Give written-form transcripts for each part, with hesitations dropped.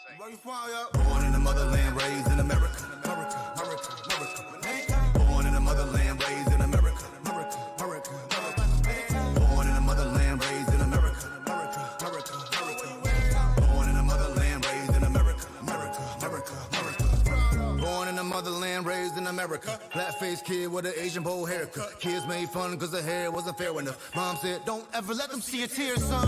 Born in the motherland, raised in America. America, America, America. Born in the motherland, raised in America. America, America, America. Born in the motherland, raised in America. America, America, America. Born in the motherland, raised in America. America, America, America. Born in the motherland, raised in America. Black-faced kid with an Asian bowl haircut. Kids made fun cause the hair wasn't fair enough. Mom said, don't ever let them see a tear, son.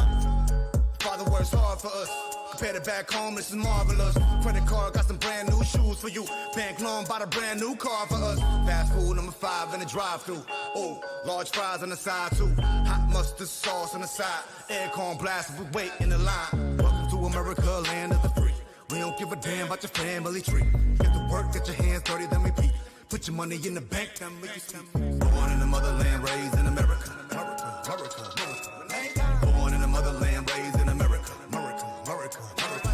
Father works hard for us. Compared to back home, this is marvelous. Credit card got some brand new shoes for you. Bank loan bought a brand new car for us. Fast food number 5 in the drive-thru. Oh, large fries on the side too. Hot mustard sauce on the side. Aircon blast if we wait in the line. Welcome to America, land of the free. We don't give a damn about your family tree. Get to work, get your hands dirty, then repeat. Put your money in the bank, then make you see. Born in the motherland, raised in America. America, America, America. Born in the motherland, raised in America. America, America, America.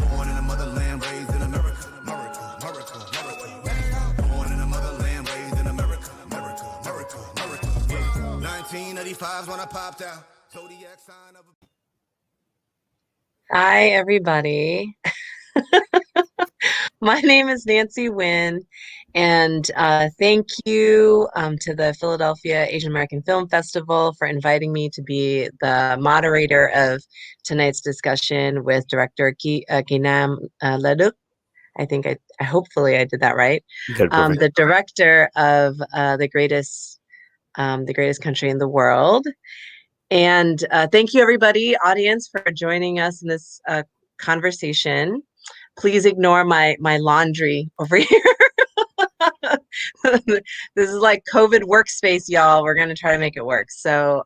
Born in the motherland, raised in America. America, America, America. Born in the motherland, raised in America. America, America, America. 1985's when I popped out. Zodiac sign of a... Hi, everybody. My name is Nancy Wynn, and thank you to the Philadelphia Asian American Film Festival for inviting me to be the moderator of tonight's discussion with director Viet-Nâm Leduc. I think hopefully I did that right. The director of the greatest country in the world. And thank you, everybody, audience, for joining us in this conversation. Please ignore my laundry over here. This is like COVID workspace, y'all. We're going to try to make it work. So,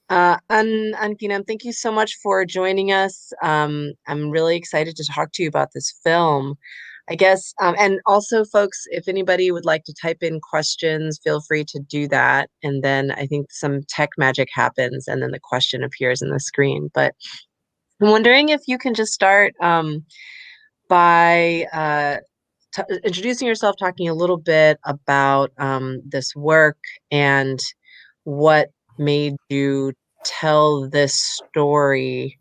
Viet-Nâm, thank you so much for joining us. I'm really excited to talk to you about this film. I guess, and also, folks, if anybody would like to type in questions, feel free to do that. And then I think some tech magic happens, and then the question appears in the screen. But I'm wondering if you can just start by introducing yourself, talking a little bit about this work and what made you tell this story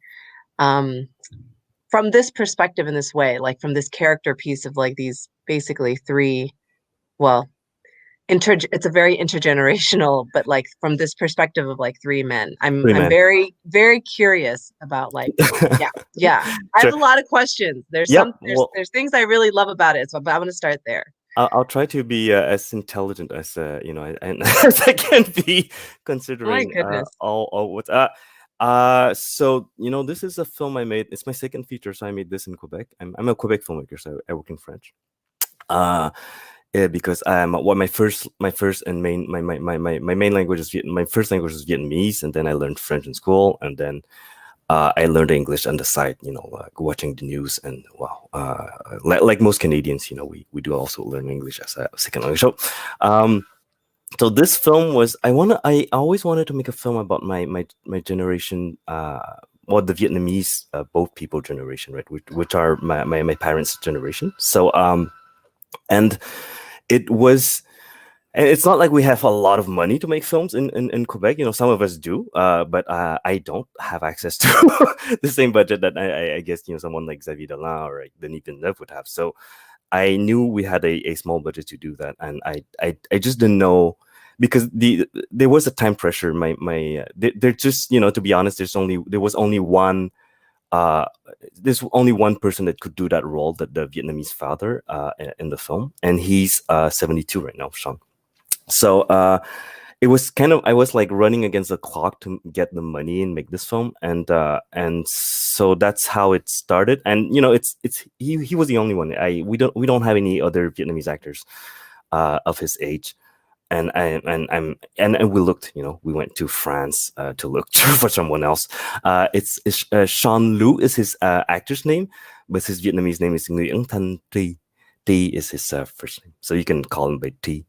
from this perspective in this way, like from this character piece of like these basically three, well, it's a very intergenerational, but like from this perspective of like three men. I'm very, very curious about like, yeah. I have a lot of questions. There's there's things I really love about it. So I'm going to start there. I'll try to be as intelligent as as I can be, considering all what's so this is a film I made. It's my second feature, so I made this in Quebec. I'm a Quebec filmmaker, so I work in French. Because my first and main my main language is my first language is Vietnamese, and then I learned French in school, and then I learned English on the side, like watching the news, and like most Canadians, we do also learn English as a second language. So this film was I always wanted to make a film about my generation, or the Vietnamese both people generation, right, which are my parents' generation. So and it's not like we have a lot of money to make films in Quebec. Some of us do, but I don't have access to the same budget that I guess someone like Xavier Dolan or like Denis Villeneuve would have. So I knew we had a small budget to do that, and I just didn't know, because there was a time pressure. They're just, to be honest, there's only one person that could do that role, the Vietnamese father in the film, and he's 72 right now, Sean. So it was I was like running against the clock to get the money and make this film, and so that's how it started. And he was the only one. We don't have any other Vietnamese actors of his age. And we looked, we went to France to look for someone else. It's Sean Lu is his actor's name, but his Vietnamese name is Nguyen Thanh Tri. T is his first name, so you can call him by T.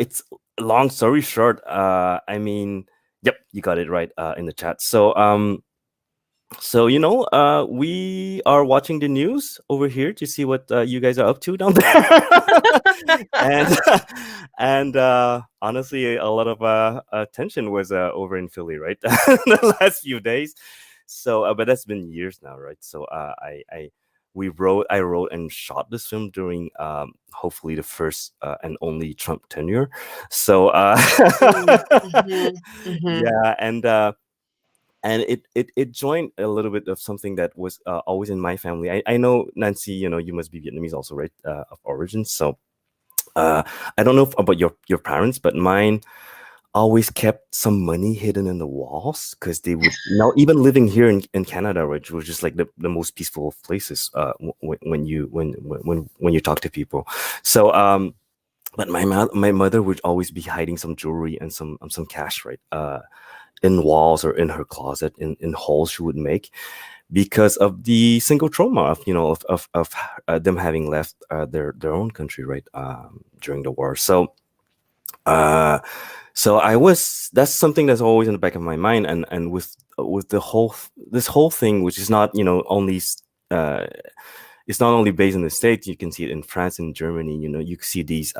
It's long story short. Yep, you got it right in the chat. So we are watching the news over here to see what you guys are up to down there. And honestly, a lot of tension was over in Philly, right? The last few days. So, but that's been years now, right? So, I wrote and shot this film during hopefully the first and only Trump tenure. So, Mm, mhm, mhm. yeah, and it joined a little bit of something that was always in my family. I know, Nancy, you must be Vietnamese also, right? Of origin. So uh, I don't know about your parents, but mine always kept some money hidden in the walls because they would now even living here in Canada, which was just like the most peaceful of places when you talk to people. So but my mother would always be hiding some jewelry and some cash, right? In walls or in her closet in holes she would make because of the single trauma of them having left their own country, right, during the war. Uh so I was that's something that's always in the back of my mind, and with this whole thing, which is not only uh it's not only based in the States. You can see it in France and Germany. You can see these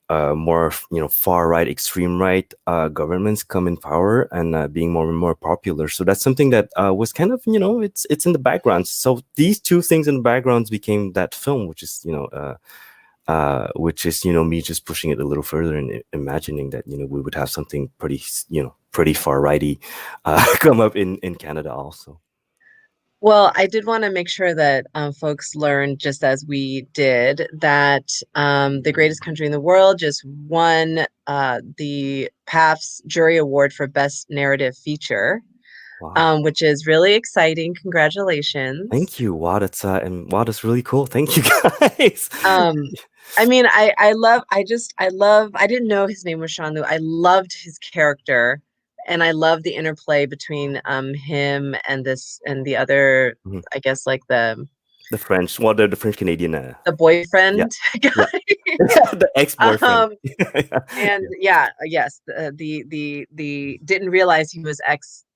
more far right, extreme right governments come in power and being more and more popular. So that's something that was kind of it's in the background. So these two things in the backgrounds became that film, which is me just pushing it a little further and imagining that we would have something pretty far righty come up in Canada also. Well, I did want to make sure that folks learned, just as we did, that the greatest country in the world just won the PAF's Jury Award for Best Narrative Feature, Wow. which is really exciting. Congratulations. Thank you. Wow, that's really cool. Thank you, guys. Um, I mean, I didn't know his name was Sean Liu. I loved his character, and I love the interplay between him and this and the other, Mhm. I guess, like The French Canadian. the Yeah, boyfriend yeah. guy. The ex-boyfriend. Um, and yeah, yes, the didn't realize he was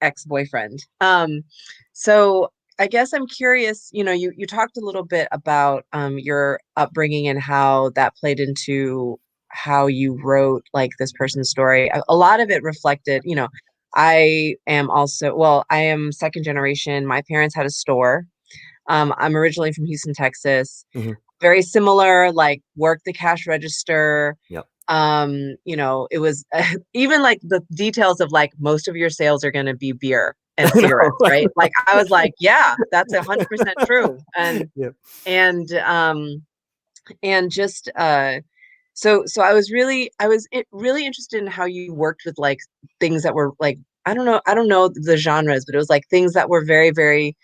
ex-boyfriend. So I guess I'm curious, you talked a little bit about your upbringing and how that played into how you wrote like this person's story. A lot of it reflected, I am also, well, I am second generation. My parents had a store. I'm originally from Houston, Texas. Mhm. Very similar, like work the cash register. Yep. It was even like the details of like most of your sales are going to be beer and I know. cigarettes, right? Like I was like, yeah, that's 100% true. Yep. And and just so really interested in how you worked with like things that were like, I don't know the genres, but it was like things that were very, very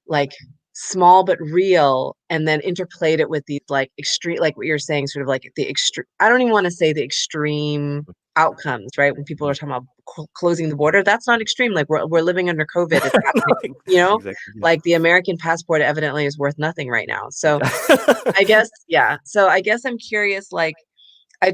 like small but real, and then interplayed it with these like extreme, like what you're saying, sort of like the extreme, I don't even want to say the extreme outcomes, right? When people are Mhm. talking about closing the border, that's not extreme. Like we're living under COVID, it's happening, you know? Exactly. Yeah. Like the American passport evidently is worth nothing right now. So Exactly. I guess, yeah. So I guess I'm curious, like I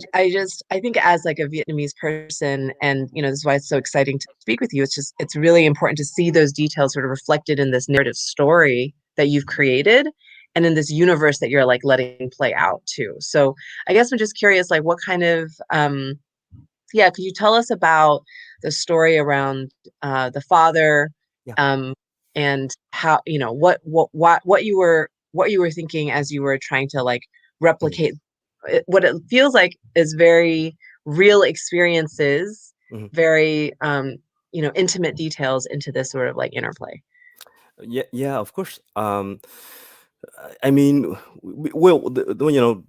think as like a Vietnamese person, and this is why it's so exciting to speak with you. It's really important to see those details sort of reflected in this narrative story that you've created, and in this universe that you're like letting play out too. So I guess I'm just curious, like what kind of yeah, could you tell us about the story around the father, Yeah. and how, what you were thinking as you were trying to like Mhm. replicate what it feels like is very real experiences, Mhm. very intimate details into this sort of like interplay. Yeah, yeah, of course. I mean, well,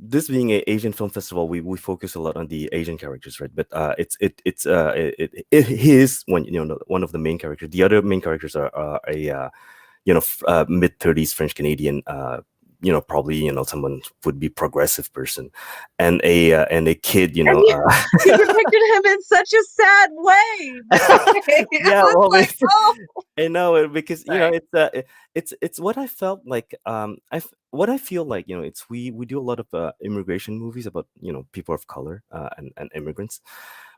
this being an Asian film festival, we focus a lot on the Asian characters, right? But he is one of the main characters. The other main characters are a mid 30s French Canadian. Probably someone would be progressive person, and a kid. And you depicted him in such a sad way. I Yeah, was well, like, oh, I know it because sorry. it's what I felt like. What I feel like it's we do a lot of immigration movies about people of color and immigrants,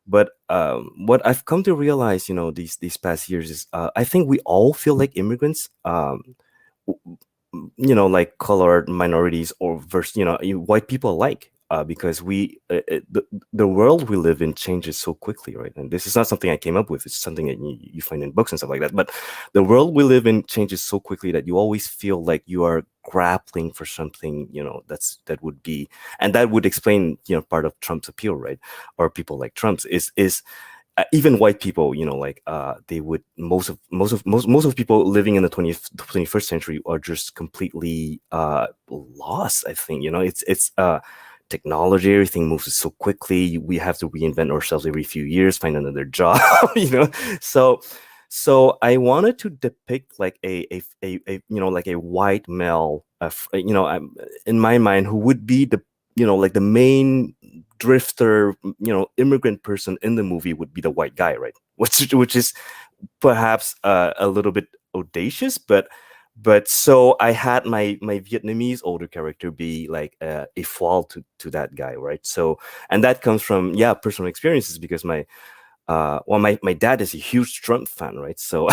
but what I've come to realize these past years is I think we all feel like immigrants. w- like colored minorities or versus white people alike. because the world we live in changes so quickly, right? And this is not something I came up with. It's something that you find in books and stuff like that. But the world we live in changes so quickly that you always feel like you are grappling for something, that would be, and that would explain, part of Trump's appeal, right? Or people like Trump's is even white people, they would most of people living in the 21st century are just completely lost. I think, it's technology, everything moves so quickly. We have to reinvent ourselves every few years, find another job, so I wanted to depict like like a white male, in my mind, who would be the, like the main drifter, immigrant person in the movie would be the white guy, right? Which is perhaps a little bit audacious, but so I had my Vietnamese older character be like a foil to that guy, right? So, and that comes from personal experiences, because my dad is a huge Trump fan, right? So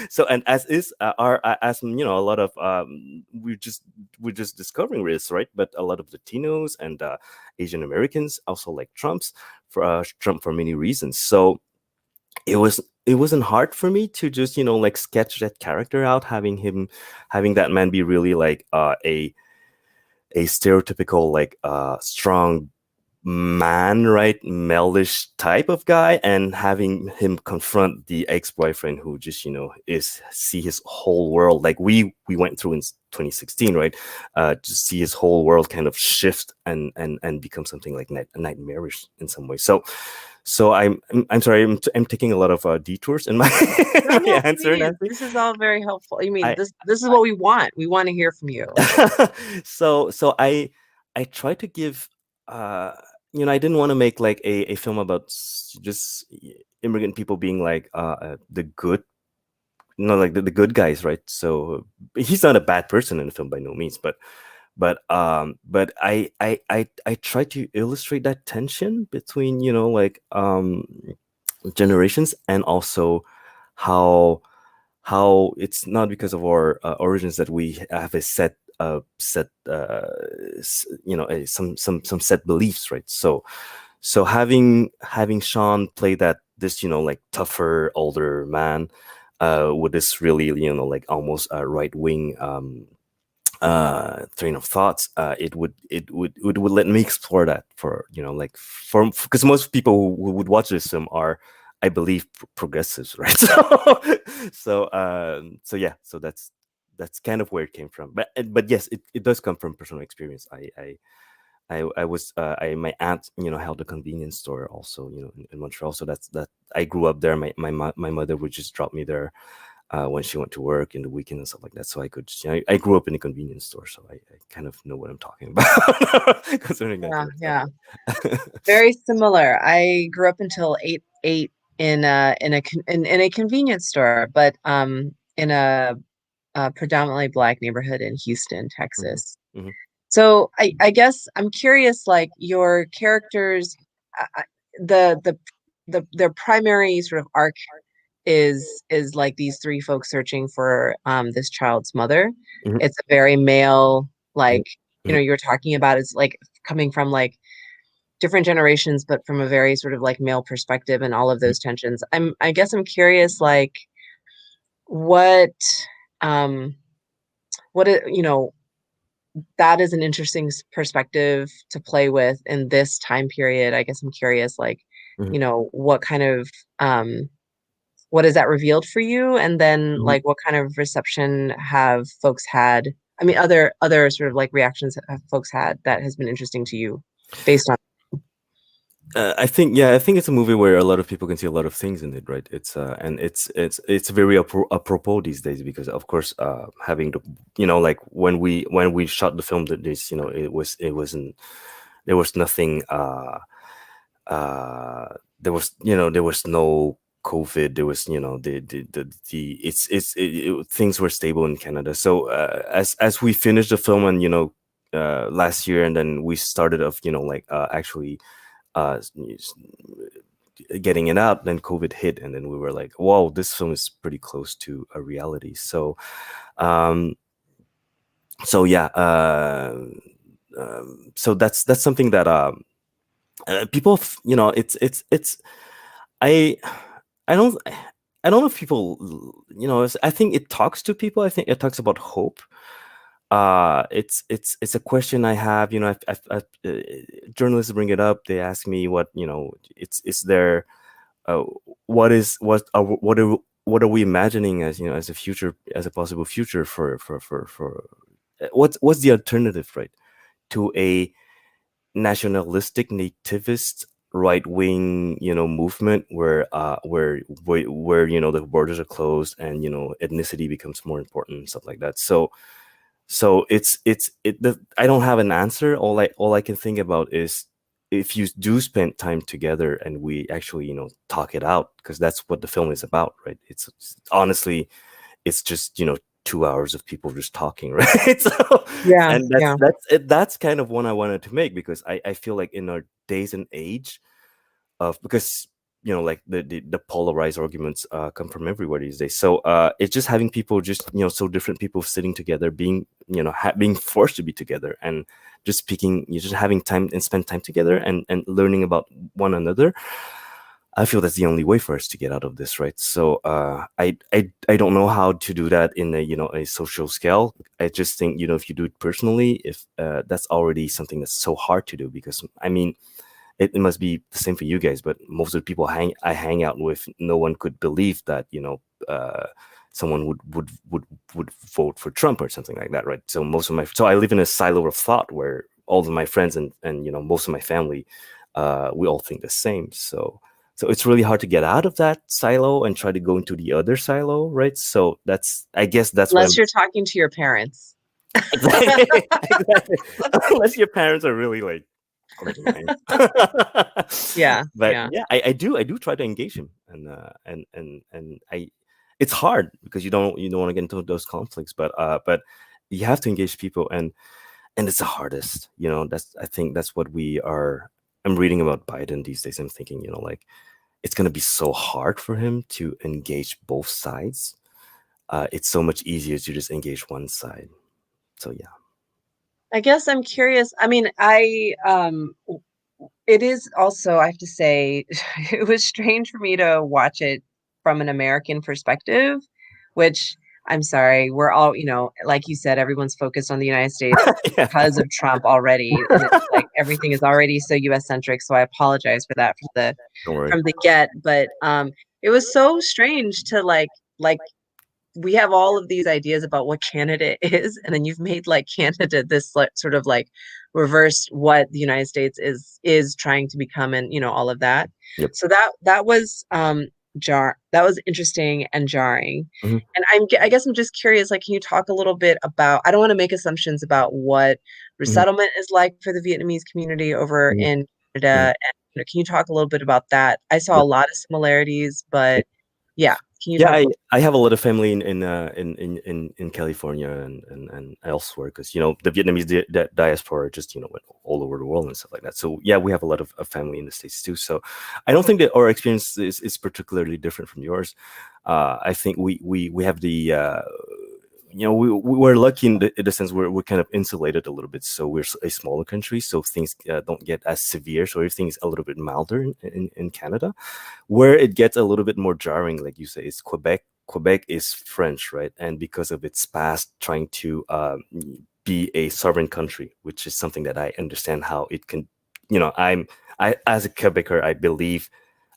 so, and as is as a lot of we're just discovering this, right? But a lot of Latinos and Asian Americans also like Trump for many reasons. So it wasn't hard for me to just like sketch that character out, having that man be really like a stereotypical like strong man, right? Male-ish type of guy, and having him confront the ex-boyfriend who just see his whole world, like we went through in 2016, right? To see his whole world kind of shift and become something like nightmarish in some way. So I'm sorry, I'm taking a lot of detours in my, No, my no, answer, please. Nancy. This is all very helpful. I mean, I this is what we want. We want to hear from you. so I try to give uh I didn't want to make like a film about just immigrant people being like the good, like the good guys, right? So he's not a bad person in the film by no means, but I try to illustrate that tension between generations, and also how it's not because of our origins that we have a some set beliefs, right? So having Sean play this like tougher older man with this really like almost right wing train of thoughts, it would let me explore that for like because most people who would watch this film are, I believe, progressives, right? So yeah, so that's kind of where it came from. But yes, it does come from personal experience. I was my aunt held a convenience store also in Montreal, so that I grew up there. My mother would just drop me there when she went to work in the weekend and stuff like that. So I could, I grew up in a convenience store, so I kind of know what I'm talking about concerning that Yeah, kind of yeah. stuff. Very similar. I grew up until eight in a convenience store, but in a predominantly Black neighborhood in Houston, Mhm, Texas. mhm, So I guess I'm curious, like your characters, uh, the their primary sort of arc is like these three folks searching for this child's mother. mhm, It's a very male, mhm, like mhm, you're talking about is like coming from like different generations, but from a very sort of like male perspective and all of mhm, those tensions. I guess I'm curious, like what um that is an interesting perspective to play with in this time period. I guess I'm curious, like, mhm, what kind of what has that revealed for you? And then mhm. like what kind of reception have folks had? I mean, other sort of like reactions that have folks had that has been interesting to you based on I think it's a movie where a lot of people can see a lot of things in it, right? It's and it's very apropos these days, because of course having the like when we shot the film, that this it wasn't, there was nothing there was no COVID. There was things were stable in Canada. So as we finished the film, and last year, and then we started off like actually uh getting it out, then COVID hit, and then we were like, whoa, this film is pretty close to a reality. So um yeah, so that's something that people it's I I don't I don't know if people I think it talks to people. I think it talks about hope. It's a question I have. Journalists bring it up. They ask me what it's is there uh, what are we imagining as as a future, as a possible future for what's the alternative, right, to a nationalistic nativist right wing movement where the borders are closed and ethnicity becomes more important and stuff like that. So I don't have an answer. All I can think about is, if you do spend time together and we actually talk it out, because that's what the film is about, right? It's honestly, it's just 2 hours of people just talking, right? So, Yeah, and yeah. that's kind of one I wanted to make, because I feel like in our days and age of, because like the polarized arguments come from everywhere these days. So it's just having people, just so different people sitting together, being being forced to be together, and just speaking, you just having time and spend time together, and learning about one another. I feel that's the only way for us to get out of this, right? So I don't know how to do that in a a social scale. I just think if you do it personally, if that's already something that's so hard to do, because I mean, it must be the same for you guys, but most of the people I hang out with, no one could believe that someone would vote for Trump or something like that, right? So so I live in a silo of thought where all of my friends and most of my family, we all think the same. So it's really hard to get out of that silo and try to go into the other silo, right? So I guess that's what Unless you're talking to your parents. exactly, exactly. Unless your parents are really like, Yeah, but yeah. yeah, I do try to engage him, and it's hard because you don't want to get into those conflicts, but you have to engage people, and it's the hardest. I think that's what I'm reading about Biden these days. I'm thinking, like, it's going to be so hard for him to engage both sides. It's so much easier to just engage one side. So yeah. I guess I'm curious. I mean, it is also, I have to say, it was strange for me to watch it from an American perspective, which I'm sorry, we're all, like you said, everyone's focused on the United States Yeah. because of Trump already. And it's like everything is already so US centric. So I apologize for that Don't worry. from the get. But it was so strange to like we have all of these ideas about what Canada is, and then you've made like Canada this like, sort of like reverse what the United States is trying to become, and all of that. Yep. So that was that was interesting and jarring. Mhm. And I guess I'm just curious, like, can you talk a little bit about, I don't want to make assumptions about what Mhm. resettlement is like for the Vietnamese community over Mhm. in Mhm. Canada, and can you talk a little bit about that? I saw a Yep. lot of similarities, but yeah, can you Yeah, talk a I have a lot of family in California and elsewhere, because the Vietnamese diaspora just went all over the world and stuff like that. So yeah, we have a lot of family in the States too. So I don't think that our experience is particularly different from yours. I think we have the we're lucky in the sense we're kind of insulated a little bit. So we're a smaller country, so things don't get as severe. So everything is a little bit milder in Canada. Where it gets a little bit more jarring, like you say, is Quebec. Quebec is French, right? And because of its past trying to be a sovereign country, which is something that I understand how it can, I as a Quebecer, I believe,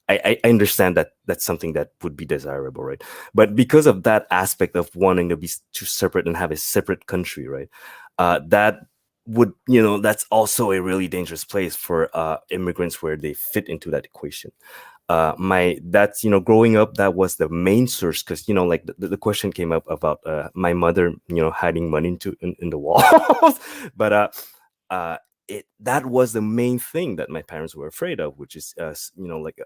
I understand that that's something that would be desirable, right? But because of that aspect of wanting to be too separate and have a separate country, right? That would, that's also a really dangerous place for immigrants where they fit into that equation. That's growing up, that was the main source, because like the question came up about my mother hiding money in the walls. But that was the main thing that my parents were afraid of, which is like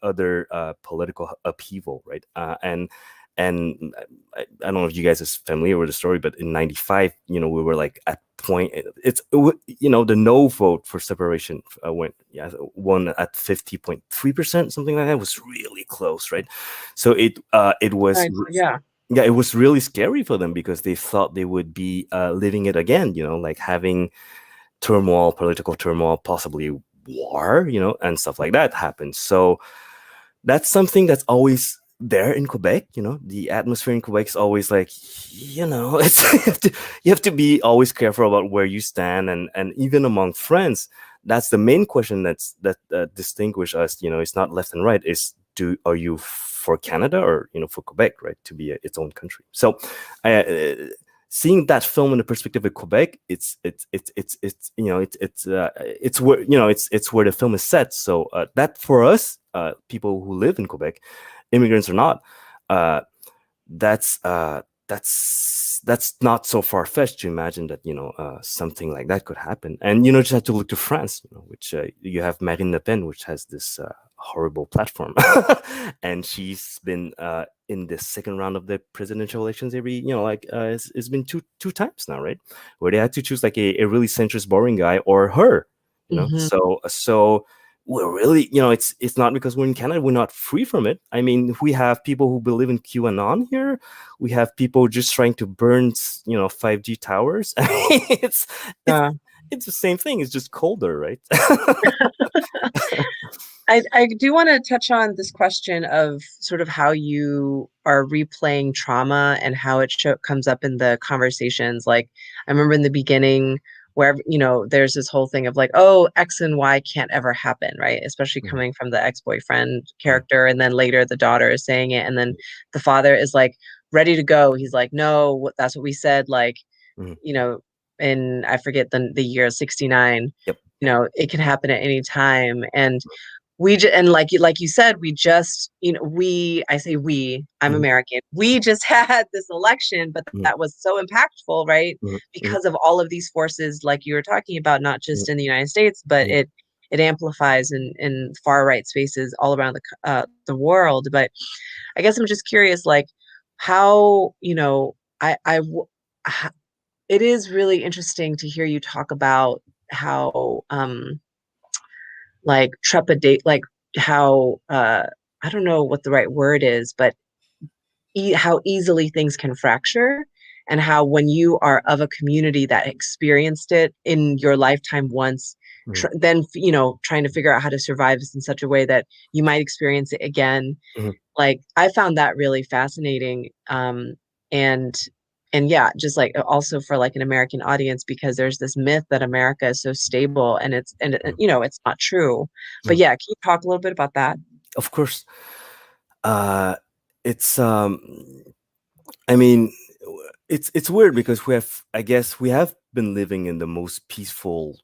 other political upheaval, right? And I don't know if you guys are familiar with the story, but in '95, we were like at point. The no vote for separation won at 50.3%, something like that. It was really close, right? So it was. Right. Yeah. Yeah, it was really scary for them because they thought they would be living it again, like having turmoil, political turmoil, possibly war, and stuff like that happens. So that's something that's always there in Quebec. The atmosphere in Quebec is always like, it's you have to be always careful about where you stand, and even among friends, that's the main question that distinguish us. It's not left and right. Are you for Canada or for Quebec, right? To be its own country. So, seeing that film in the perspective of Quebec, it's where it's where the film is set. So that for us, people who live in Quebec, immigrants or not, uh, that's that's not so far fetched to imagine that something like that could happen. And just have to look to France, which you have Marine Le Pen, which has this horrible platform, and she's been in the second round of the presidential elections every it's been two times now, right, where they had to choose like a really centrist, boring guy or her, Mhm. so we're really, it's not because we're in Canada, we're not free from it. I mean, we have people who believe in QAnon here. We have people just trying to burn, 5G towers. it's Yeah. it's the same thing. It's just colder, right? I do want to touch on this question of sort of how you are replaying trauma and how it comes up in the conversations. Like, I remember in the beginning where, there's this whole thing of like, oh, X and Y can't ever happen, right? Especially Mhm. coming from the ex-boyfriend character. And then later the daughter is saying it. And then the father is like ready to go. He's like, no, that's what we said. Like, Mhm. in, I forget the year 69, Yep. it can happen at any time. And and like you said, we just, I say we, I'm Mhm. American. We just had this election, but Mhm. that was so impactful, right? Mhm. Mhm. Because of all of these forces, like you were talking about, not Mhm. just in the United States, but Mhm. it amplifies in far right spaces all around the world. But I guess I'm just curious, like how, I h- it is really interesting to hear you talk about how like trepidate like how I don't know what the right word is, but how easily things can fracture, and how when you are of a community that experienced it in your lifetime once, Mhm. then trying to figure out how to survive this in such a way that you might experience it again. Mhm. Like, I found that really fascinating. And yeah, just like also for like an American audience, because there's this myth that America is so stable, and Mhm. it's not true. But Mhm. yeah, can you talk a little bit about that? Of course. uh it's I mean, it's weird because I guess we have been living in the most peaceful,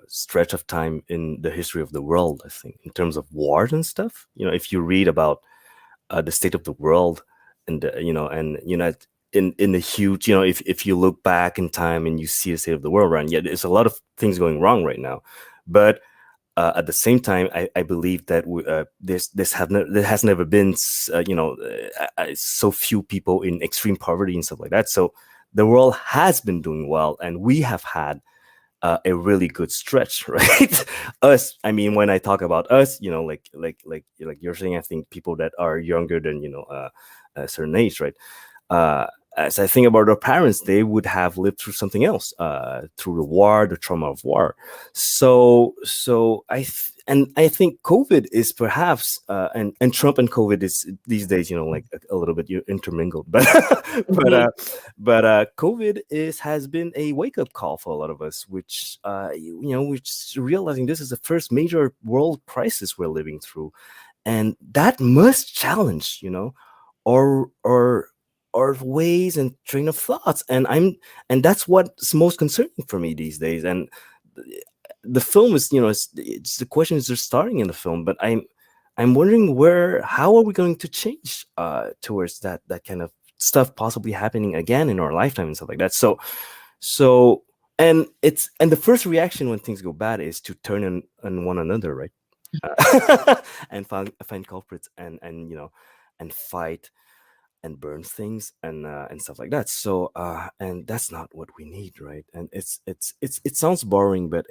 stretch of time in the history of the world. I think in terms of wars and stuff. If you read about the state of the world, and and in the huge, if you look back in time and you see the state of the world around, yeah, there's a lot of things going wrong right now, but at the same time, I believe that there has never been so few people in extreme poverty and stuff like that. So the world has been doing well, and we have had a really good stretch, right? Us, I mean, when I talk about us, like you're saying, I think people that are younger than a certain age, right? uh, as I think about our parents, they would have lived through something else, through the war, the trauma of war. So and I think COVID is perhaps, and Trump and COVID is these days, like a little bit intermingled, but but Mhm. COVID has been a wake up call for a lot of us, which which realizing this is the first major world crisis we're living through, and that must challenge, or or ways and train of thoughts, and that's what's most concerning for me these days. And the film is, it's the question is just starting in the film, but I'm wondering how are we going to change towards that kind of stuff possibly happening again in our lifetime and stuff like that. So and the first reaction when things go bad is to turn on one another, right? And find culprits, and fight and burn things, and stuff like that. So and that's not what we need, right? And it sounds boring, but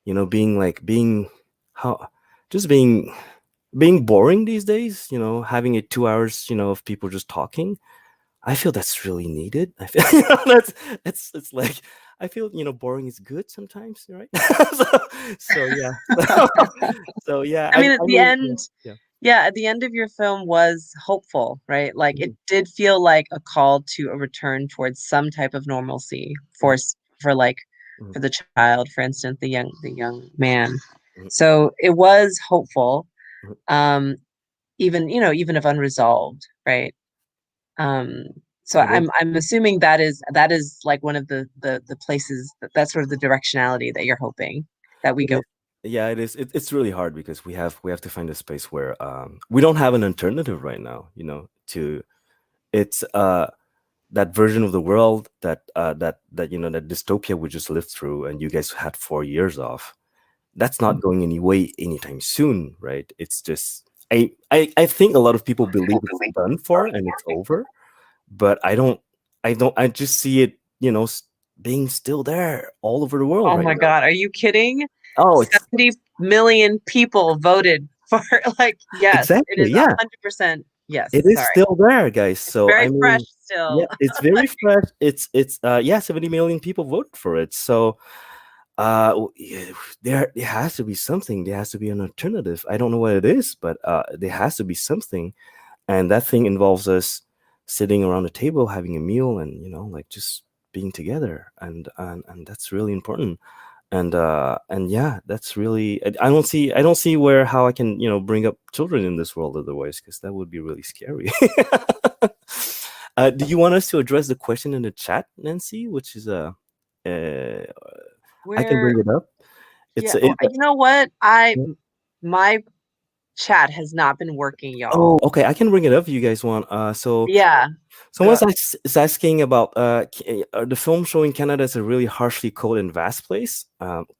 being how just being boring these days, having it 2 hours, of people just talking. I feel that's really needed. I feel that's it's like I feel boring is good sometimes, right? so, so yeah, so yeah, I mean, at I the mean, yeah, end, yeah. yeah, at the end of your film was hopeful, right? Like it Mhm, did feel like a call to a return towards some type of normalcy for mhm, for like mhm, for the child, for instance, the young man. mhm, So it was hopeful, mhm. um, even even if unresolved, right? Um, so It is. I'm assuming that is like one of the places that's sort of the directionality that you're hoping that we It go. is. Yeah, it is. It's really hard because we have to find a space where we don't have an alternative right now. To it's that version of the world that dystopia we just lived through, and you guys had 4 years off. That's not going anyway anytime soon, right? It's just I think a lot of people believe it's done for and it's over, but I just see it, being still there all over the world Oh right my now. God, are you kidding? Oh, it's 70 million people voted for like yes, it exactly, is yeah. 100% It yes. is Sorry. still there, guys. It's So very I fresh mean, yeah, still. it's very fresh. It's yeah, 70 million people voted for it. So yeah, there has to be something. There has to be an alternative. I don't know what it is, but there has to be something. And that thing involves us sitting around a table having a meal and like just being together, and that's really important. And yeah, that's really, I don't see where how I can bring up children in this world otherwise, because that would be really scary. Do you want us to address the question in the chat, Nancy, which is uh I can Where bring it up. It's yeah, a, it, you know what? My chat has not been working, y'all. oh, okay, I can bring it up if you guys want. So Yeah. someone's Go. is asking about the film showing Canada as a really harshly cold and vast place.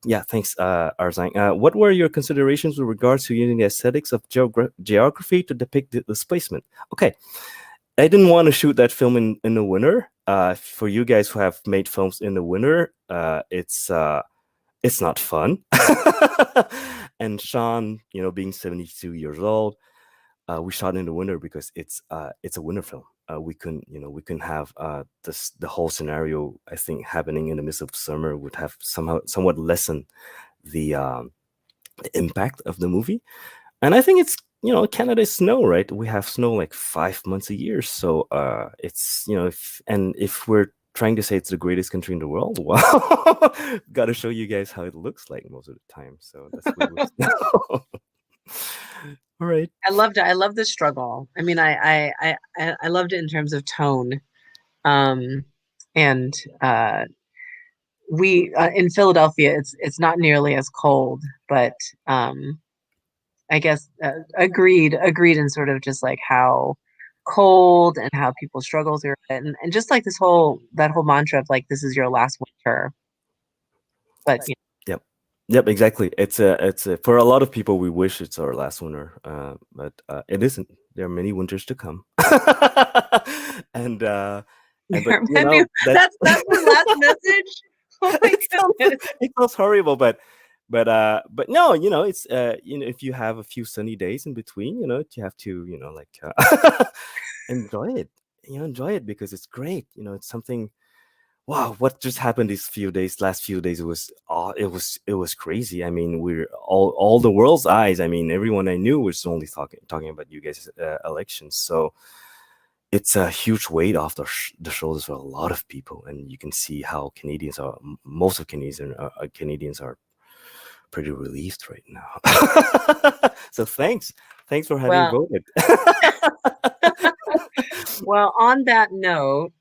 Yeah, thanks, Arzang. What were your considerations with regards to using the aesthetics of geography to depict the displacement? Okay, I didn't want to shoot that film in the winter. For you guys who have made films in the winter, it's not fun. And Sean, being 72 years old, we shot in the winter because it's a winter film. We couldn't have the whole scenario. I think happening in the midst of summer would have somewhat lessened the impact of the movie. And I think it's Canada is snow, right? We have snow like 5 months a year, so it's if we're trying to say it's the greatest country in the world, well, got to show you guys how it looks like most of the time. So that's where we're snow. All right. I loved it. I love the struggle. I mean, I loved it in terms of tone. Um, and we in Philadelphia, it's not nearly as cold, but um, I guess agreed in sort of just like how cold and how people struggle through it, and just like that whole mantra of like this is your last winter, but Yep. Yep, exactly. It's a for a lot of people we wish it's our last winter, but it isn't. There are many winters to come. and but there are many, that that's the last message. Oh my it sounds goodness. it sounds horrible, but no, it's if you have a few sunny days in between, you have to like enjoy it. Enjoy it because it's great. It's something. Wow, what just happened these last few days, it was crazy. I mean, we're all the world's eyes. I mean, everyone I knew was only talking about you guys' elections. So it's a huge weight off the shoulders for a lot of people, and you can see how most of Canadians are pretty relieved right now. So thanks for having Well, voted. well, on that note,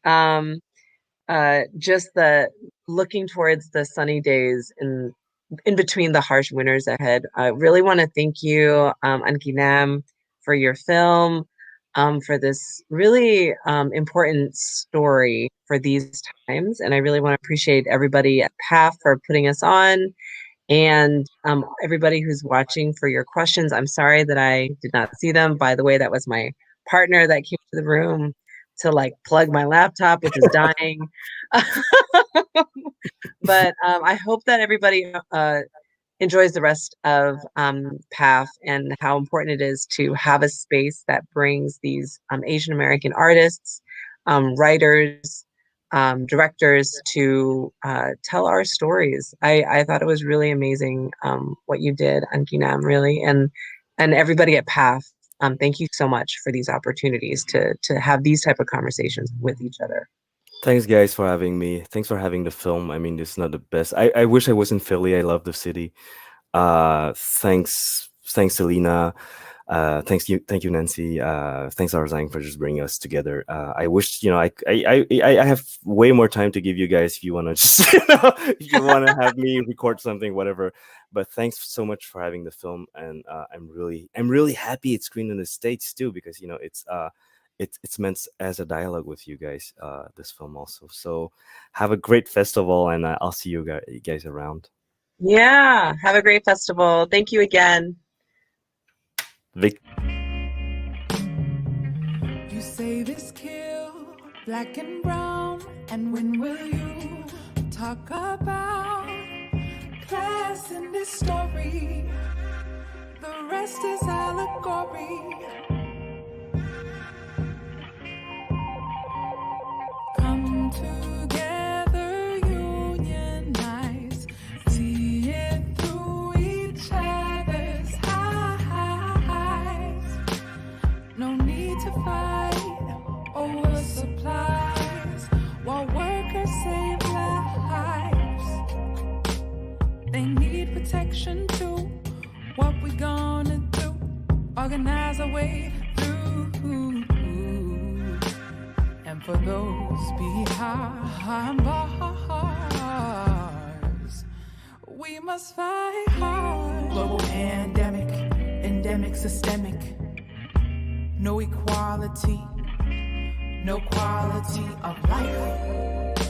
just the looking towards the sunny days in between the harsh winters ahead. I really want to thank you, Anki Nam, for your film, for this really important story for these times. And I really want to appreciate everybody at PAF for putting us on, and everybody who's watching for your questions. I'm sorry that I did not see them. By the way, that was my partner that came to the room to like plug my laptop, which was dying. But I hope that everybody enjoys the rest of PAF and how important it is to have a space that brings these Asian American artists, writers, directors to tell our stories. I thought it was really amazing what you did, Ankinam, really, and everybody at PATH. Thank you so much for these opportunities to have these type of conversations with each other. Thanks, guys, for having me. Thanks for having the film. I mean, this is not the best. I wish I was in Philly. I love the city. Thanks, Selena. Thank you, Nancy. Thanks, Arzang, for just bringing us together. I wish, I have way more time to give you guys if you want to just, if you want to have me record something, whatever. But thanks so much for having the film, and I'm really happy it's screened in the States too, because it's meant as a dialogue with you guys. This film also. So have a great festival, and I'll see you guys around. Yeah, have a great festival. Thank you again. Vic. You say this kill, black and brown, and when will you talk about class in this story? The rest is allegory. Come together, unionize, see it through each other's eyes. No need to fight over supplies while workers save lives. They need protection too. What we gonna do? Organize our way through. And for those behind bars, we must fight hard. Global pandemic, endemic, systemic. No equality, no quality of life.